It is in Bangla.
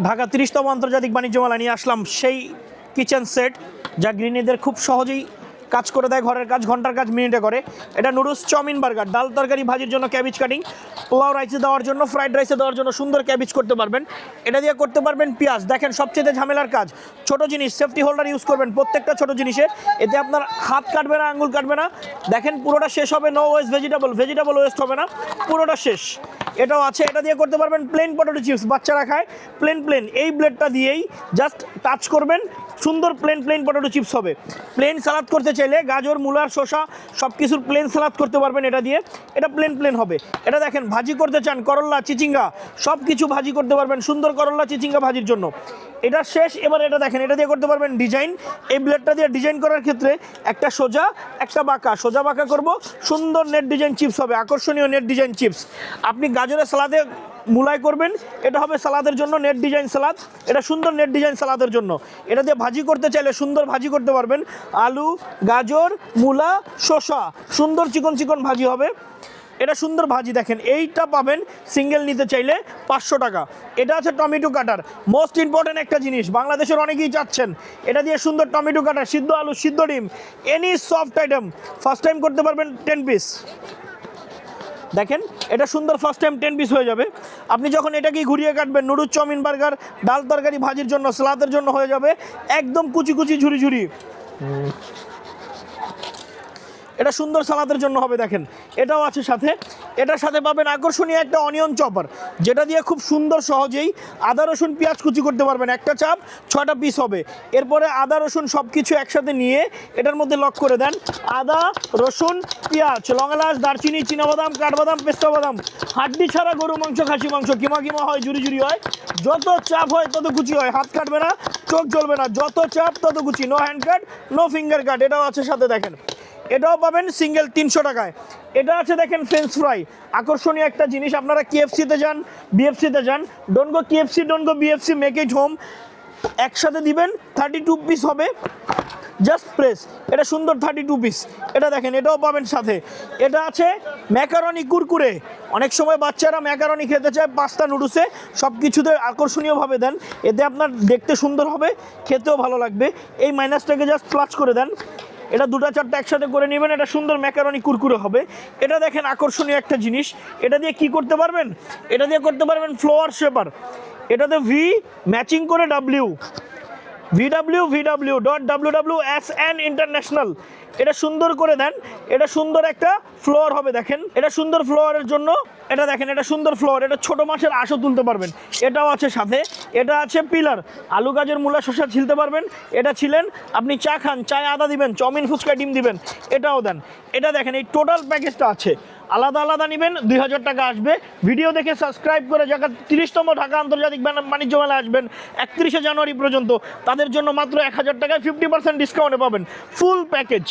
ঢাকা 30তম আন্তর্জাতিক বাণিজ্য মেলা নিয়ে আসলাম সেই কিচেন সেট যা গৃহিণীদের খুব সহজেই কাজ করে দেয়, ঘরের কাজ ঘন্টার কাজ মিনিটে করে। এটা নুডলস, চাউমিন, বার্গার, ডাল তরকারি ভাজির জন্য ক্যাবেজ কাটিং, পোলাও রাইসে দেওয়ার জন্য, ফ্রাইড রাইসে দেওয়ার জন্য সুন্দর ক্যাবেজ করতে পারবেন। এটা দিয়ে করতে পারবেন পেঁয়াজ। দেখেন সবচেয়ে ঝামেলার কাজ, ছোট জিনিস সেফটি হোল্ডার ইউজ করবেন প্রত্যেকটা ছোট জিনিসে, এতে আপনার হাত কাটবে না, আঙ্গুল কাটবে না। দেখেন পুরোটা শেষ হবে, নো ওয়েস্ট ভেজিটেবল ওয়েস্ট হবে না, পুরোটা শেষ। এটাও আছে, এটা দিয়ে করতে পারবেন প্লেন পটেটো চিপস, বাচ্চারা খায় প্লেন। এই ব্লেডটা দিয়েই জাস্ট টাচ করবেন, সুন্দর প্লেন পটেটো চিপস হবে। প্লেন সালাদ করতে চাইলে গাজর, মূলার, শসা সব কিছুর প্লেন সালাদ করতে পারবেন এটা দিয়ে, এটা প্লেন হবে। এটা দেখেন ভাজি করতে চান, করল্লা, চিচিঙ্গা সব কিছু ভাজি করতে পারবেন, সুন্দর করল্লা চিচিঙ্গা ভাজির জন্য। এটা শেষ। এবার এটা দেখেন, এটা দিয়ে করতে পারবেন ডিজাইন। এই ব্লেডটা দিয়ে ডিজাইন করার ক্ষেত্রে একটা সোজা একটা বাঁকা, সোজা বাঁকা করব, সুন্দর নেট ডিজাইন চিপস হবে, আকর্ষণীয় নেট ডিজাইন চিপস। আপনি গাজরের সালাদে মূলাই করবেন, এটা হবে সালাদের জন্য নেট ডিজাইন সালাদ, এটা সুন্দর নেট ডিজাইন সালাদের জন্য। এটা দিয়ে ভাজি করতে চাইলে সুন্দর ভাজি করতে পারবেন, আলু, গাজর, মূলা, শসা, সুন্দর চিকন ভাজি হবে। এটা সুন্দর ভাজি। দেখেন এইটা পাবেন সিঙ্গেল নিতে চাইলে 500 টাকা। এটা আছে টমেটো কাটার, মোস্ট ইম্পর্টেন্ট একটা জিনিস, বাংলাদেশের অনেকেই চাচ্ছেন। এটা দিয়ে সুন্দর টমেটো কাটার, সিদ্ধ আলু, সিদ্ধ ডিম, any soft item first time করতে পারবেন 10 পিস। দেখেন এটা সুন্দর ফার্স্ট টাইম 10 পিস হয়ে যাবে। আপনি যখন এটাকেই ঘুরিয়ে কাটবেন, নুডলস, চাউমিন, বার্গার, ডাল তরকারি ভাজির জন্য, সালাদের জন্য হয়ে যাবে একদম কুচি ঝুরি। এটা সুন্দর সালাদের জন্য হবে। দেখেন এটাও আছে সাথে। এটার সাথে পাবেন আকর্ষণীয় একটা অনিয়ন চপার, যেটা দিয়ে খুব সুন্দর সহজেই আদা রসুন পেঁয়াজ কুচি করতে পারবেন। একটা চাপ 6টা পিস হবে। এরপরে আদা রসুন সব কিছু একসাথে নিয়ে এটার মধ্যে লক করে দেন। আদা রসুন পেঁয়াজ, লং এলাচ, দারচিনি, চীনাবাদাম, কাঠবাদাম, পেস্তা বাদাম, হাড্ডি ছাড়া গরু মাংস, খাসি মাংস, কিমা হয়, ঝুরি হয়। যত চাপ হয় তত কুচি হয়, হাত কাটবে না, চোখ জ্বলবে না, যত চাপ তত কুচি, নো হ্যান্ড কাট, নো ফিঙ্গার কাট। এটাও আছে সাথে। দেখেন এটাও পাবেন সিঙ্গেল 300 টাকায়। এটা আছে দেখেন ফ্রেঞ্চ ফ্রাই, আকর্ষণীয় একটা জিনিস। আপনারা কেএফসিতে যান, বিএফসিতে যান, don't go KFC, don't go BFC, make it home. একসাথে দিবেন 32 পিস হবে, জাস্ট প্রেস। এটা সুন্দর 32 পিস। এটা দেখেন এটাও পাবেন সাথে। এটা আছে ম্যাকারনি কুরকুরে, অনেক সময় বাচ্চারা ম্যাকারনি খেতে চায় পাস্তা নুডলসে, সব কিছুতে আকর্ষণীয়ভাবে দেন, এতে আপনার দেখতে সুন্দর হবে, খেতেও ভালো লাগবে। এই মাইনাসটাকে জাস্ট ফ্লাশ করে দেন, এটা 2টা 4টা একসাথে করে নেবেন, এটা সুন্দর ম্যাকারনি কুরকুরে হবে। এটা দেখেন আকর্ষণীয় একটা জিনিস। এটা দিয়ে কি করতে পারবেন? এটা দিয়ে করতে পারবেন ফ্লাওয়ার শেপার। এটাতে ভি ম্যাচিং করে VWWSN ইন্টারন্যাশনাল। এটা সুন্দর করে দেন, এটা সুন্দর একটা ফ্লোয়ার হবে। দেখেন এটা সুন্দর ফ্লোয়ারের জন্য, এটা দেখেন এটা সুন্দর ফ্লোয়ার, এটা ছোট মাছের আঁশও তুলতে পারবেন। এটাও আছে সাথে। এটা আছে পিলার, আলু, গাজর, মূলা, শসা ছিলতে পারবেন। এটা ছিলেন, আপনি চা খান, চায়ে আদা দিবেন, চাউমিন, ফুচকা, ডিম দিবেন, এটাও দেন। এটা দেখেন এই টোটাল প্যাকেজটা আছে, আলাদা নেবেন 2000 টাকা আসবে। ভিডিও দেখে সাবস্ক্রাইব করে যারা 30তম ঢাকা আন্তর্জাতিক বাণিজ্য মেলা আসবেন 31শে জানুয়ারি পর্যন্ত, তাদের জন্য মাত্র 1000 টাকায় 50% ডিসকাউন্টে পাবেন ফুল প্যাকেজ।